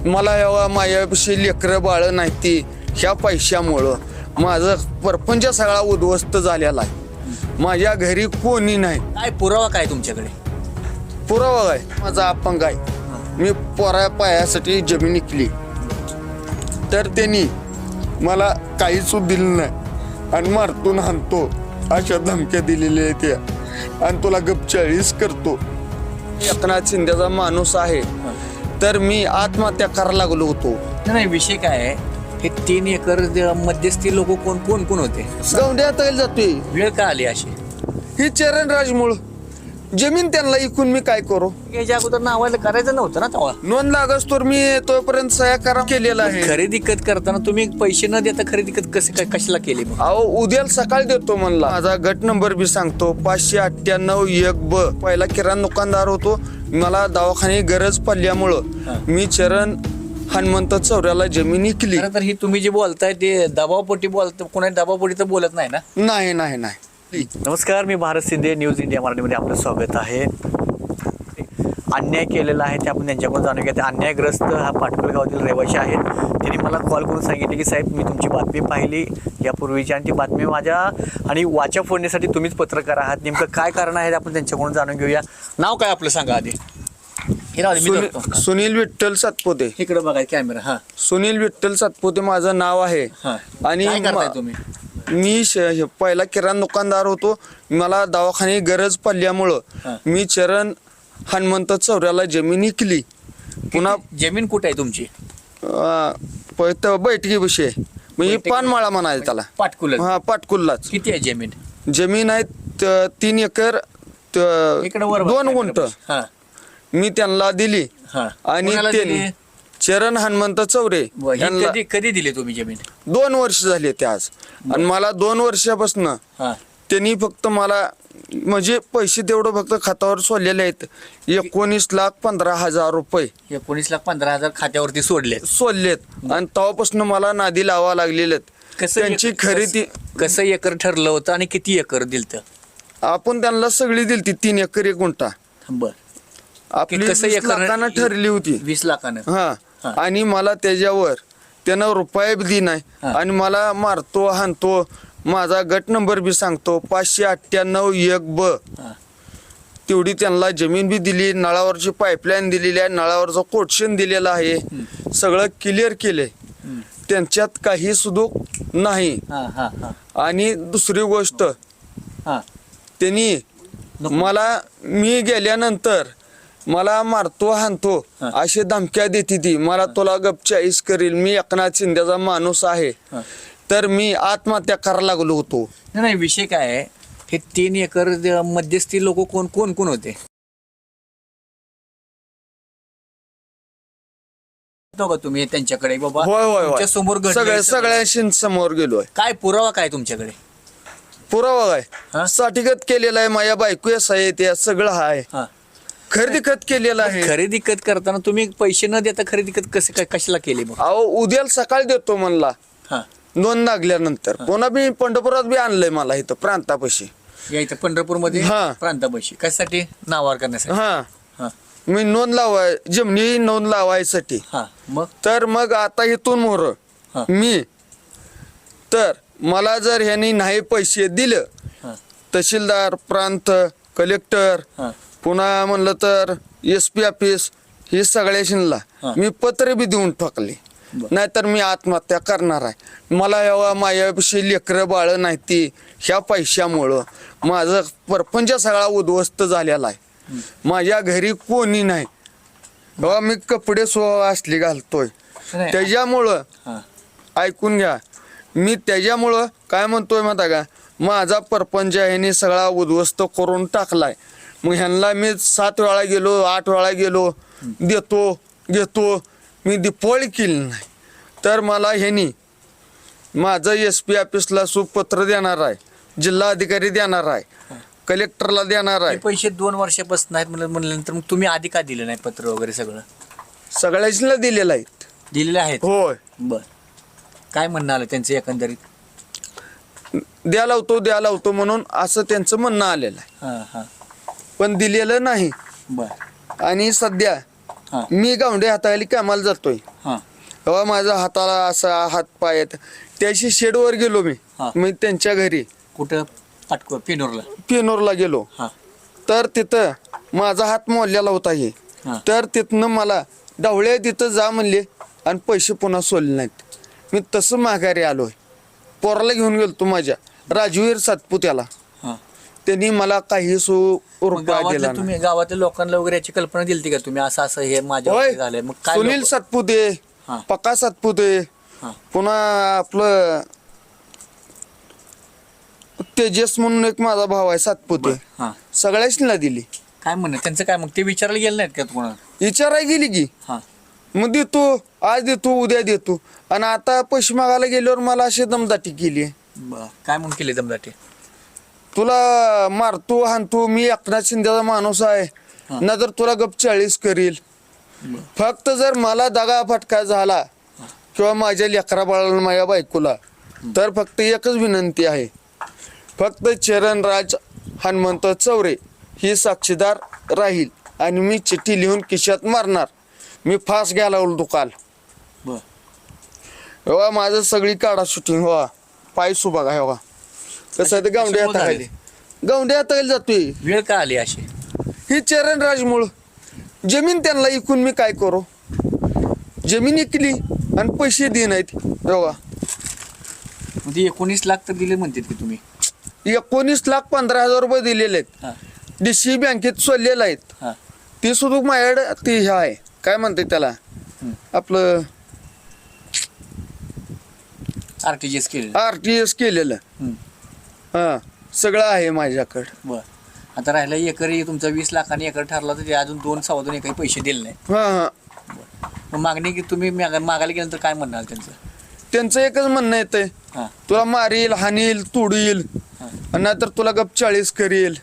मला एवढा माझ्यापाशी लेकरं बाळ नाही ती ह्या पैशामुळं माझं परपंच सगळा उद्ध्वस्त झालेला आहे. माझ्या घरी कोणी नाही. काय पुरावा काय तुमच्याकडे? पुरावा आहे माझा अपंग आहे. मी पायासाठी जमीन विकली तर त्यांनी मला काहीच दिलं नाही आणि मारतून हाणतो अशा धमक्या दिलेल्या आहेत त्या. आणि तुला गपचाळीस करतो. एकनाथ शिंदेचा माणूस आहे तर मी आत्महत्या करायला लागलो होतो. नाही विषय काय आहे, हे 3 एकर मध्यस्थी लोक कोण कोण कोण होते? गवंड्यात जातोय. वेळ का आली अशी? ही चरणराजमुळं जमीन त्यांना इकून मी काय करू? याच्या अगोदर नावाला करायचं नव्हतं ना तेव्हा. नोंद लागस तर मी तोपर्यंत सह्या करा केलेला आहे. खरेदी खत करताना तुम्ही पैसे न देता खरेदी खत कसं काय कशाला केली मग? अहो उद्याला सकाळी देतो म्हणला. माझा गट नंबर बी सांगतो 598-1 ब. पहिला किराणा दुकानदार होतो. मला दवाखाने गरज पडल्यामुळं मी चरण हनुमंत चौऱ्याला जमीन विकली. खरं तर ही तुम्ही जे बोलताय ते दबावपोटी बोलता, कोणा दबावपोटी तर बोलत नाही ना? नाही नाही नाही. नमस्कार, मी भारत शिंदे, न्यूज इंडिया मराठीमध्ये आपलं स्वागत आहे. अन्याय केलेला आहे ते आपण त्यांच्याकडून जाणून घ्या. ते अन्यायग्रस्त हा पाटकुल गावातील रहिवासी आहेत. त्यांनी मला कॉल करून सांगितले की साहेब मी तुमची बातमी पाहिली यापूर्वीची आणि ती बातमी माझ्या आणि वाचा फोडण्यासाठी तुम्हीच पत्रकार आहात. नेमकं काय कारण आहे आपण त्यांच्याकडून जाणून घेऊया. नाव काय आपलं सांगा आधी. सुनील विठ्ठल सातपुते. इकडे बघा कॅमेरा. हा, सुनील विठ्ठल सातपुते माझं नाव आहे. आणि काय करताय तुम्ही? मी पहिला किराणा दुकानदार होतो. मला दवाखाने गरज पडल्यामुळं मी चरण हनुमंत चौऱ्याला जमीन विकली. पुन्हा जमीन कुठे आहे तुमची? बैठकी विषय म्हणजे पानमाळा म्हणायचं त्याला. पाटकुल. हा पाटकुल्लाच. किती आहे जमीन? जमीन आहे 3 एकर 2 गुंठ. मी त्यांना दिली आणि त्यांनी चरण हनुमंत चौरे कधी दिली तुम्ही जमीन? 2 वर्ष झाले ते आज. आणि मला 2 वर्षापासून त्यांनी फक्त मला म्हणजे पैसे तेवढं फक्त खात्यावर सोडलेले आहेत. 19,15,000 रुपये. 19,15,000 खात्यावरती सोडलेत. आणि तेव्हापासून मला नादी लावा लागलेले त्यांची खरेदी. कसं एकर ठरलं होतं आणि किती एकर दिलत? आपण त्यांना सगळी दिलती 3 एकर 1 गुंठा. बर. आपली 20 लाखानं ठरली होती. 20 लाखानं. हा. आणि मला त्याच्यावर त्यानं रुपये बी नाही. आणि मला मारतो हाणतो. माझा गट नंबर बी सांगतो 598-1 ब. तेवढी त्यांना जमीन बी दिली. नळावरची पाईपलाईन दिलेली आहे. नळावरचं कोटेशन दिलेलं आहे. सगळं क्लिअर केलंय. त्यांच्यात काही सुदूक नाही. आणि दुसरी गोष्ट त्यांनी मला मी गेल्यानंतर मला मारतो हाणतो अशी धमक्या देते ती. मला तुला गपचाळीस करील. मी एकनाथ शिंदेचा माणूस आहे तर मी आत्महत्या करायला लागलो होतो. नाही विषय काय आहे, हे 3 एकर मध्यस्थी लोक कोण कोण कोण होते? तुम्ही त्यांच्याकडे बाबा? होय समोर सगळ्यांशी समोर गेलोय. काय पुरावा काय तुमच्याकडे? पुरावा काय साठीगत केलेला आहे. माझ्या बायको त्या सगळं आहे. खरेदी खत केलेलं आहे. खरेदी खत करताना तुम्ही पैसे न देता खरेदी खत कसं काय कशाला केली मग? अहो उद्याला सकाळी देतो म्हणला. नोंद लागल्यानंतर पुन्हा मी पंढरपुरात बी आणलंय मला इथं प्रांतापाशी. या इथं पंढरपूरमध्ये प्रांतापाशी कशासाठी? नावावर करण्यासाठी. मी नोंद जमिनी नोंद लावायसाठी. तर मग आता इथून मोर मी तर मला जर ह्यांनी नाही पैसे दिलं, तहसीलदार, प्रांत, कलेक्टर, पुन्हा म्हणलं तर SP ऑफिस, हे सगळ्याशीला मी पत्र बी देऊन टाकले. नाहीतर मी आत्महत्या करणार आहे. मला एवढा माझ्यापाशी लेकरं बाळ नाही ती ह्या पैशामुळं माझं परपंच सगळा उद्ध्वस्त झालेला आहे. माझ्या घरी कोणी नाही. बाबा मी कपडे असली घालतोय त्याच्यामुळं. ऐकून घ्या, मी त्याच्यामुळं काय म्हणतोय माहिती का, माझा परपंच ह्याने सगळा उद्ध्वस्त करून टाकलाय. मग ह्यांना मी 7 वेळा गेलो, 8 वेळा गेलो, देतो घेतो, मी दिपोळी केली नाही. तर मला ह्यांनी माझं SP ऑफिसला सुपत्र देणार आहे, जिल्हा अधिकारी देणार आहे, कलेक्टरला देणार आहे. पैसे 2 वर्षापासून नाहीत म्हणल्यानंतर मग तुम्ही आधी का दिले नाही पत्र वगैरे? सगळ्याला दिलेलं आहे. दिलेले आहेत? होय. बर. काय म्हणणं आलं त्यांचं एकंदरीत? द्या लावतो म्हणून असं त्यांचं म्हणणं आलेलं आहे. पण दिलेलं नाही. बर. आणि सध्या हा. मी गावंडे हाताखाली कामाला जातोय. हा तेव्हा माझा हाताला असा हात पाय आहेत. त्याशी शेडवर गेलो मी. हा. मी त्यांच्या घरी कुठं पाटको पेनोरला. पेनोरला गेलो. हा तर तिथं माझा हात मोडलेला होता हे. हा. तर तिथनं मला डावळे तिथं जा म्हणले आणि पैसे पुन्हा सोडले नाहीत. मी तसं माघारी आलोय. पोराला घेऊन गेलतो माझ्या राजवीर सातपुत्याला. हा. त्यांनी मला काही मग रुपया दिला गावातल्या नाही. तुम्ही गावातल्या लोकांना वगैरे याची कल्पना दिली का तुम्ही असं असं हे माझ्या होय. बाबतीत झालंय मग काय सुनील लोकं- सातपुते, हा. पक्का सातपुते, हा. पुन्हा आपलं तेजस म्हणून एक माझा भाव आहे सातपुते. हा सगळ्याच दिली. काय म्हणणं त्यांचं काय मग ते विचारायला गेलं नाहीत का तुम्हाला. विचाराय गेली की हा मग देतो, आज देतो, उद्या देतो. आणि आता पैसे मागायला गेल्यावर मला अशी दमदाटी केली. बर काय म्हणून केले दमदाटे. तुला मारतो हाणतो, मी एकनाथ शिंदेचा माणूस आहे हा. ना, तर तुला गप 40 करील. फक्त जर मला दगा फटका झाला किंवा माझ्या लेकरा बाळाला माझ्या बायकोला, तर फक्त एकच विनंती आहे. फक्त चरणराज हनुमंत चौरे ही साक्षीदार राहील आणि मी चिठ्ठी लिहून खिशात मारणार. मी फास घ्यायला लागलो काल. बर तेव्हा माझं सगळी काढा शूटिंग व्हा, पाय सुबा का व्हा. कसं आहे ते गावंडे कशामुळं हाताखाली, गावंडे हाताखाली जातोय. वेळ का आली अशी. ही चरणराज मुळे जमीन त्यांना इकून मी काय करू. जमीन इकली आणि पैसे दे नाहीत. बघा मग ते 19 लाख तर दिले म्हणतात की तुम्ही. 19,15,000 रुपये दिलेले आहेत. हा DCB बँकेत सोडलेले आहेत. हा ती सुद्धा माझ्याकडे ती हे आहे, काय म्हणते त्याला, आपलं RTGS केलं. RTS केलेलं. हा सगळं आहे माझ्याकडं. बर आता राहिला एकरी तुमचा 20 लाखांनी एकर ठरला तर ते अजून 2-2.25 एकरी पैसे दिले नाही. हा हा. मग मागणी की तुम्ही मागायला गेल्यानंतर काय म्हणणार त्यांचं. त्यांचं एकच म्हणणं येतंय, हा तुला मारील, हानील, तोडील, नाहीतर तुला गप 40 करील.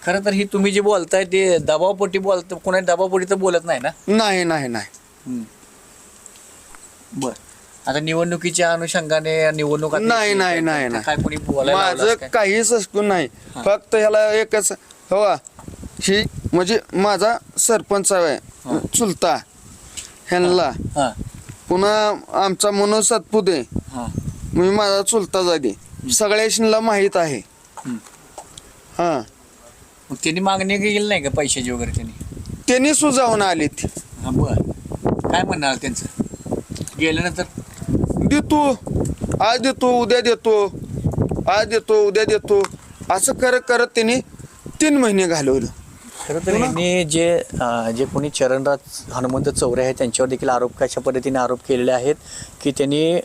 खरं तर ही तुम्ही जे बोलताय ते दबावपोटी बोलत, कोणा दबावपोटी तर बोलत नाही ना. नाही नाही नाही बर आता निवडणुकीच्या अनुषंगाने निवडणूक आता नाही, नाही, येते, नाही, तर नाही. काय कोणी बोलायला लावलं माझं काय? काहीच असतो नाही. फक्त ह्याला एकच हवा, ही म्हणजे माझा सरपंच आहे चुलता ह्यांना, हा पुन्हा आमचा मनोज सातपुते, हा मी माझा चुलता जाते, सगळ्याला माहीत आहे. हा मग त्यांनी मागणी केली नाही का पैशाची वगैरे त्यांनी सुजावून आलीत. हा बर काय म्हणणार त्यांचं गेल्यानंतर. देतो, आज देतो, उद्या देतो, आज देतो, उद्या देतो, असं करत करत त्यांनी 3 महिने घालवलं. खरं तर यांनी जे कोणी चरणराज हनुमंत चौरे आहेत त्यांच्यावर देखील आरोप कशा पद्धतीने आरोप केलेले आहेत की त्यांनी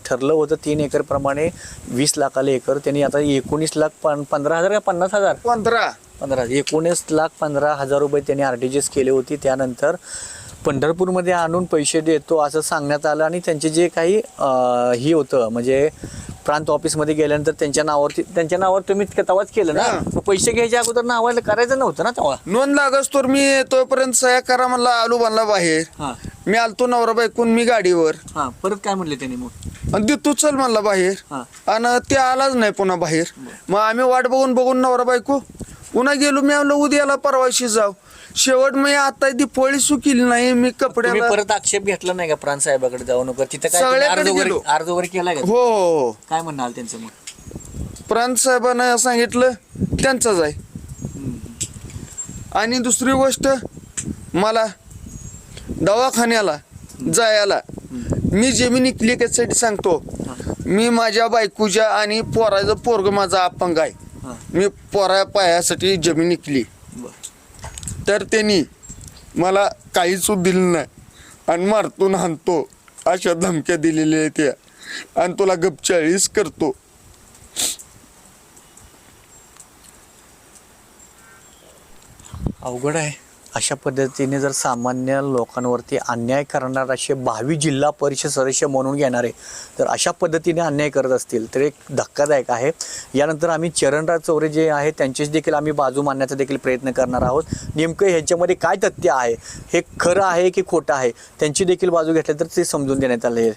ठरलं होतं 3 एकर प्रमाणे 20 लाखाला एकर. त्यांनी आता 19,15,000 का 50,000 15 19,15,000 रुपये त्यांनी RTGS केले होते. त्यानंतर पंढरपूरमध्ये आणून पैसे देतो असं सांगण्यात आलं आणि त्यांचे जे काही ही होतं म्हणजे प्रांत ऑफिसमध्ये गेल्यानंतर त्यांच्या नावावर तुम्ही तेव्हाच केलं ना. मग पैसे घ्यायच्या अगोदर नावाला करायचं नव्हतं ना तेव्हा. नोंद लागस तर मी तोपर्यंत सह्या करा म्हणला, आलो बनला बाहेर. मी आलतो नवरा बायकून मी गाडीवर, हा परत काय म्हणले त्यांनी मग. आणि देतो चल म्हणला बाहेर. आणि ते आलाच नाही पुन्हा बाहेर. मग आम्ही वाट बघून नवरा बायको पुन्हा गेलो. मी म्हणलं उद्याला परवाशी जाऊ. शेवट मी आता ती पोळी सुकील नाही. मी तुम्ही कपड्याला परत आक्षेप घेतला नाही का प्रांत साहेबाकडे जाऊ नका तिथं काय तुम्ही सगळ्याकडे अर्ज गेलो. वगैरे केलाय का. हो हो. काय म्हणाल त्यांचं मग. प्रांत साहेबांना सांगितलं त्यांचंच आहे. आणि दुसरी गोष्ट, मला दवाखान्याला जायला मी जमीन इकली कशासाठी सांगतो. मी माझ्या बायकोच्या आणि पोराचं पोरग माझा अपंग आहे. मी पोरा पायासाठी जमीन इकली. तर त्यांनी मला काहीच दिलं नाही आणि मारतून हाणतो अशा धमक्या दिलेल्या आहेत त्या. आणि तुला गप 40 करतो. अवघड आहे. अशा पद्धतीने जर सामान्य लोकांवरती अन्याय करणार असे 22 जिल्हा परिषद सदस्य म्हणून घेणारे तर अशा पद्धतीने अन्याय करत असतील तर एक धक्कादायक आहे. यानंतर आम्ही चरणराज चौरे जे आहेत त्यांचीच देखील आम्ही बाजू मांडण्याचा देखील प्रयत्न करणार आहोत. नेमकं ह्यांच्यामध्ये काय तथ्य आहे, हे खरं आहे की खोटं आहे, त्यांची देखील बाजू घेतली तर ते समजून देण्यात आले.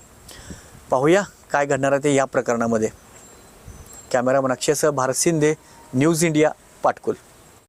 पाहूया काय घडणार आहे ते या प्रकरणामध्ये. कॅमेरामन अक्षयसह भारत शिंदे, न्यूज इंडिया, पाटकुल.